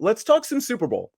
let's talk some Super Bowl.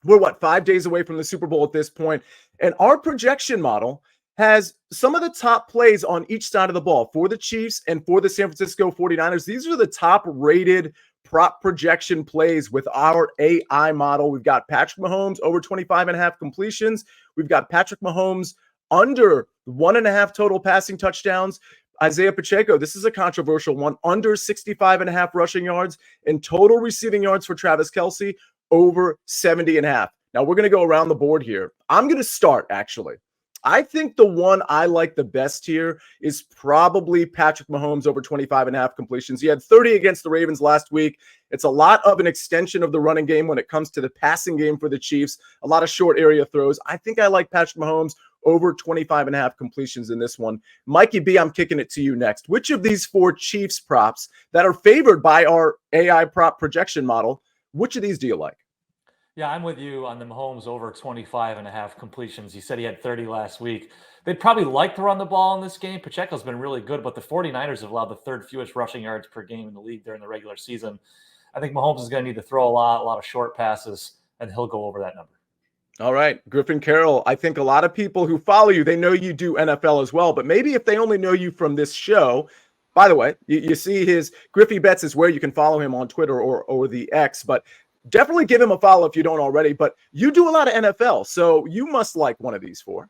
We're 5 days away from the Super Bowl at this point, and our projection model has some of the top plays on each side of the ball for the Chiefs and for the San Francisco 49ers. These are the top rated prop projection plays with our AI model. We've got Patrick Mahomes over 25.5 completions. We've got Patrick Mahomes under 1.5 total passing touchdowns. Isaiah Pacheco, this is a controversial one, under 65.5 rushing yards, and total receiving yards for Travis Kelce over 70.5. Now we're going to go around the board here. I'm going to start, actually. I think the one I like the best here is probably Patrick Mahomes over 25.5 completions. He had 30 against the Ravens last week. It's a lot of an extension of the running game when it comes to the passing game for the Chiefs. A lot of short area throws. I think I like Patrick Mahomes over 25.5 completions in this one. Mikey B, I'm kicking it to you next. Which of these 4 Chiefs props that are favored by our AI prop projection model, which of these do you like? Yeah, I'm with you on the Mahomes over 25.5 completions. You said he had 30 last week. They'd probably like to run the ball in this game. Pacheco's been really good, but the 49ers have allowed the 3rd fewest rushing yards per game in the league during the regular season. I think Mahomes is going to need to throw a lot of short passes, and he'll go over that number. All right, Griffin Carroll, I think a lot of people who follow you, they know you do NFL as well, but maybe if they only know you from this show, by the way, you see his Griffey Bets is where you can follow him on Twitter or the X, but definitely give him a follow if you don't already. But you do a lot of NFL, so you must like one of these 4.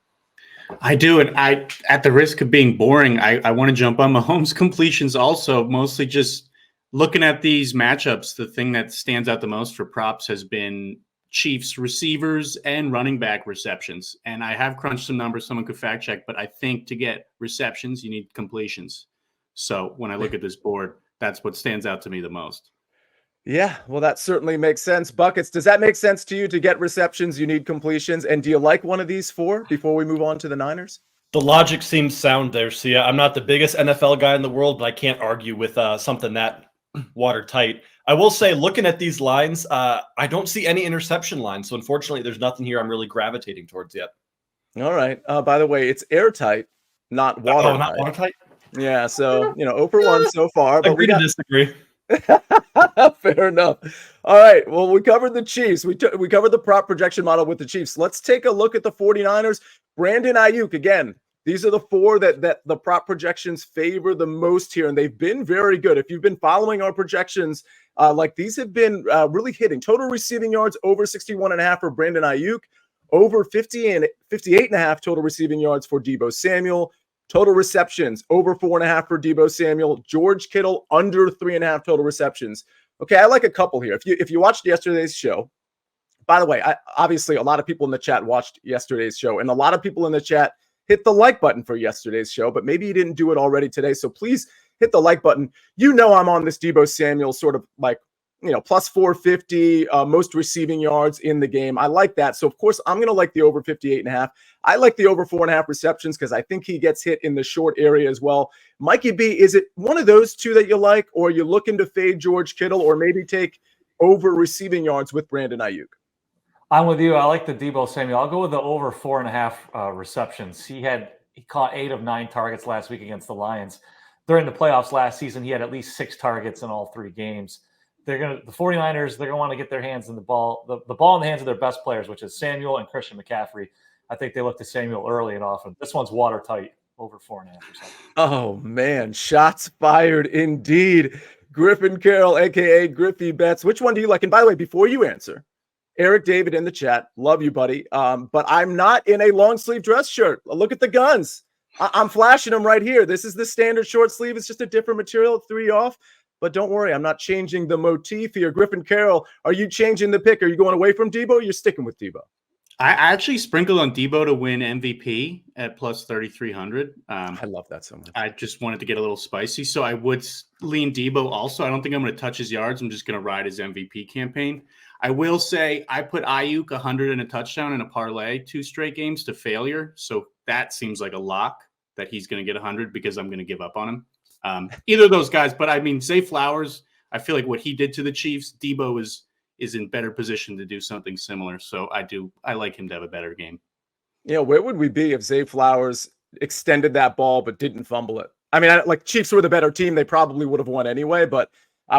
I do, and I, at the risk of being boring, I want to jump on Mahomes completions also, mostly just looking at these matchups. The thing that stands out the most for props has been Chiefs receivers and running back receptions. And I have crunched some numbers, someone could fact check, but I think to get receptions, you need completions. So when I look at this board, that's what stands out to me the most. Yeah, well, that certainly makes sense. Buckets, does that make sense to you? To get receptions, you need completions. And do you like one of these 4 before we move on to the Niners? The logic seems sound there, Sia. I'm not the biggest NFL guy in the world, but I can't argue with something that watertight. I will say, looking at these lines, I don't see any interception lines. So unfortunately, there's nothing here I'm really gravitating towards yet. All right. By the way, it's airtight, not watertight. Oh, not watertight? Yeah, so, 0 for 1 so far. But Agree to disagree. Fair enough. All right. Well, we covered the Chiefs. We covered the prop projection model with the Chiefs. Let's take a look at the 49ers. Brandon Ayuk, again, these are the 4 that the prop projections favor the most here, and they've been very good. If you've been following our projections, these have been really hitting. Total receiving yards over 61.5 for Brandon Ayuk, over 50 and 58.5 total receiving yards for Deebo Samuel. Total receptions, over 4.5 for Deebo Samuel. George Kittle, under 3.5 total receptions. Okay, I like a couple here. If you watched yesterday's show, by the way, obviously a lot of people in the chat watched yesterday's show, and a lot of people in the chat hit the like button for yesterday's show, but maybe you didn't do it already today, so please hit the like button. I'm on this Deebo Samuel sort of plus 450, most receiving yards in the game. I like that. So, of course, I'm going to like the over 58.5. I like the over 4.5 receptions because I think he gets hit in the short area as well. Mikey B, is it one of those 2 that you like, or are you looking to fade George Kittle or maybe take over receiving yards with Brandon Ayuk? I'm with you. I like the Deebo Samuel. I'll go with the over 4.5 receptions. He caught 8 of 9 targets last week against the Lions. During the playoffs last season, he had at least 6 targets in all 3 games. The 49ers, they're going to want to get their hands in the ball, the ball in the hands of their best players, which is Samuel and Christian McCaffrey. I think they look to Samuel early and often. This one's watertight, over 4.5%. Oh, man. Shots fired indeed. Griffin Carroll, a.k.a. Griffey Bets. Which one do you like? And by the way, before you answer, Eric David in the chat, love you, buddy. But I'm not in a long sleeve dress shirt. Look at the guns. I'm flashing them right here. This is the standard short sleeve. It's just a different material. It threw you off. But don't worry, I'm not changing the motif here. Griffin Carroll, are you changing the pick? Are you going away from Deebo or you're sticking with Deebo? I actually sprinkled on Deebo to win MVP at plus 3,300. I love that so much. I just wanted to get a little spicy. So I would lean Deebo also. I don't think I'm going to touch his yards. I'm just going to ride his MVP campaign. I will say I put Ayuk 100 and a touchdown in a parlay 2 straight games to failure. So that seems like a lock that he's going to get 100 because I'm going to give up on him. Either of those guys, but I mean, Zay Flowers, I feel like what he did to the Chiefs, Deebo is in better position to do something similar. So I like him to have a better game. Yeah, where would we be if Zay Flowers extended that ball but didn't fumble it? I mean, Chiefs were the better team. They probably would have won anyway, but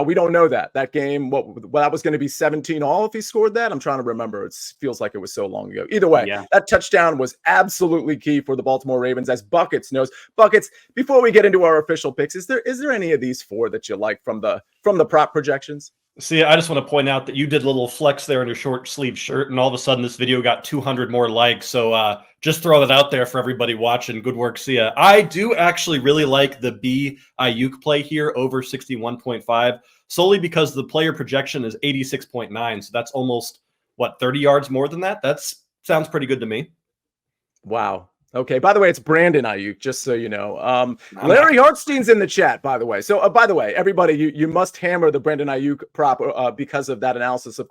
We don't know that game. What that was going to be 17 all if he scored that. I'm trying to remember. It feels like it was so long ago. Either way, that touchdown was absolutely key for the Baltimore Ravens, as Buckets knows. Buckets, before we get into our official picks, is there any of these four that you like from the prop projections? See, I just want to point out that you did a little flex there in your short sleeve shirt, and all of a sudden this video got 200 more likes. So just throw that out there for everybody watching. Good work, Sia. I do actually really like the B Ayuk play here over 61.5, solely because the player projection is 86.9. So that's almost, 30 yards more than that? That sounds pretty good to me. Wow. Okay. By the way, it's Brandon Ayuk, just so you know. Larry Hartstein's in the chat, by the way. So, by the way, everybody, you must hammer the Brandon Ayuk prop because of that analysis, of